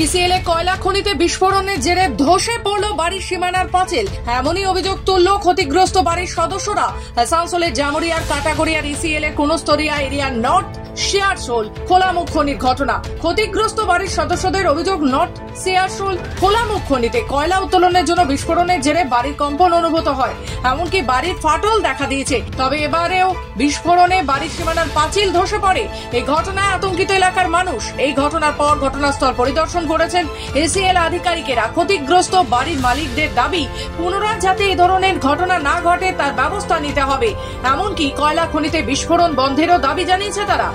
ECL কয়লা খনিতে বিস্ফোরণের জেরে ধসে পড়ল বাড়ির সীমানার পাঁচিল। এমনই অভিযোগ তুলল ক্ষতিগ্রস্ত বাড়ির সদস্যরা। আসানসোলের জামুরিয়ার কাটাগড়িয়ার ইসিএল এর কোনস্তরিয়া এরিয়ার নর্থ শেয়ারশোল খোলামুখ খনির ঘটনা। ক্ষতিগ্রস্ত বাড়ির সদস্যদের অভিযোগ, নর্থ শেয়ারশোল খোলামুখ খনিতে কয়লা উত্তোলনের জন্য বিস্ফোরণের জেরে বাড়ির কম্পন অনুভূত হয়, এমনকি বাড়ির ফাটল দেখা দিয়েছে। তবে এবারেও বিস্ফোরণে বাড়ির সীমানার পাঁচিল ধসে পড়ে। এই ঘটনায় আতঙ্কিত এলাকার মানুষ। এই ঘটনার পর ঘটনাস্থল পরিদর্শন করেছেন ইসিএল আধিকারিকেরা। ক্ষতিগ্রস্ত বাড়ির মালিকদের দাবি, পুনরায় যাতে এই ধরনের ঘটনা না ঘটে তার ব্যবস্থা নিতে হবে। এমনকি কয়লা খনিতে বিস্ফোরণ বন্ধেরও দাবি জানিয়েছে তারা।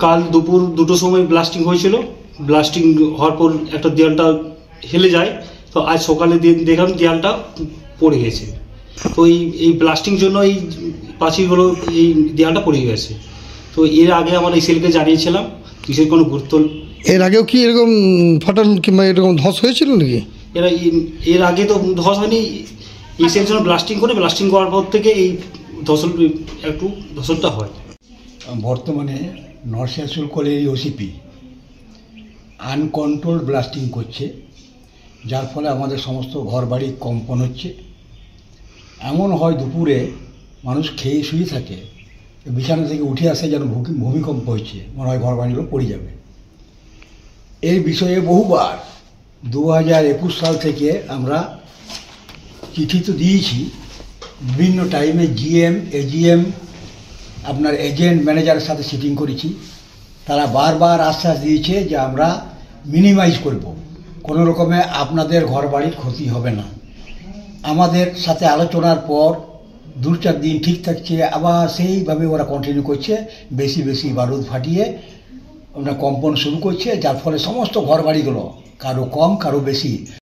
কাল দুপুর 2টোর সময় ব্লাস্টিং হয়েছিল। ব্লাস্টিং হওয়ার পর একটা দেয়ালটা হেলে যায়। তো আজ সকালে দেখলাম দেয়ালটা পড়ে গেছে। তো এই ব্লাস্টিং জন্য এই পাঁচিলগুলো, এই দেয়ালটা পড়ে গেছে। তো এর আগে আমরা ইসিএলকে জানিয়েছিলাম, কিসের কোনো গুরুত্ব। এর আগেও কি এরকম ফাটল কিংবা এরকম ধস হয়েছিল নাকি? এর আগে তো ধস হয়নি। ইসিএল জন্য ব্লাস্টিং করার পর থেকে এই ধসলটা হয়। বর্তমানে নর্থ শেয়ারশোল কলের ওসিপি আনকন্ট্রোল ব্লাস্টিং করছে, যার ফলে আমাদের সমস্ত ঘরবাড়ি কম্পন হচ্ছে। এমন হয় দুপুরে মানুষ খেয়ে শুয়ে থাকে, বিছানা থেকে উঠে আসে যেন ভূমিকম্প হচ্ছে, মনে হয় ঘরবাড়িগুলো পড়ে যাবে। এই বিষয়ে বহুবার 2021 সাল থেকে আমরা চিঠি তো দিয়েছি, বিভিন্ন টাইমে জিএম, এজিএম, আপনার এজেন্ট, ম্যানেজারের সাথে সিটিং করেছি। তারা বারবার আশ্বাস দিয়েছে যে আমরা মিনিমাইজ করব, কোনো রকমে আপনাদের ঘরবাড়ির ক্ষতি হবে না। আমাদের সাথে আলোচনার পর 2-4 দিন ঠিক থাকছে, আবার সেইভাবে ওরা কন্টিনিউ করছে, বেশি বেশি বারুদ ফাটিয়ে আমরা কম্পন শুরু করছে, যার ফলে সমস্ত ঘরবাড়িগুলো কারো কম কারো বেশি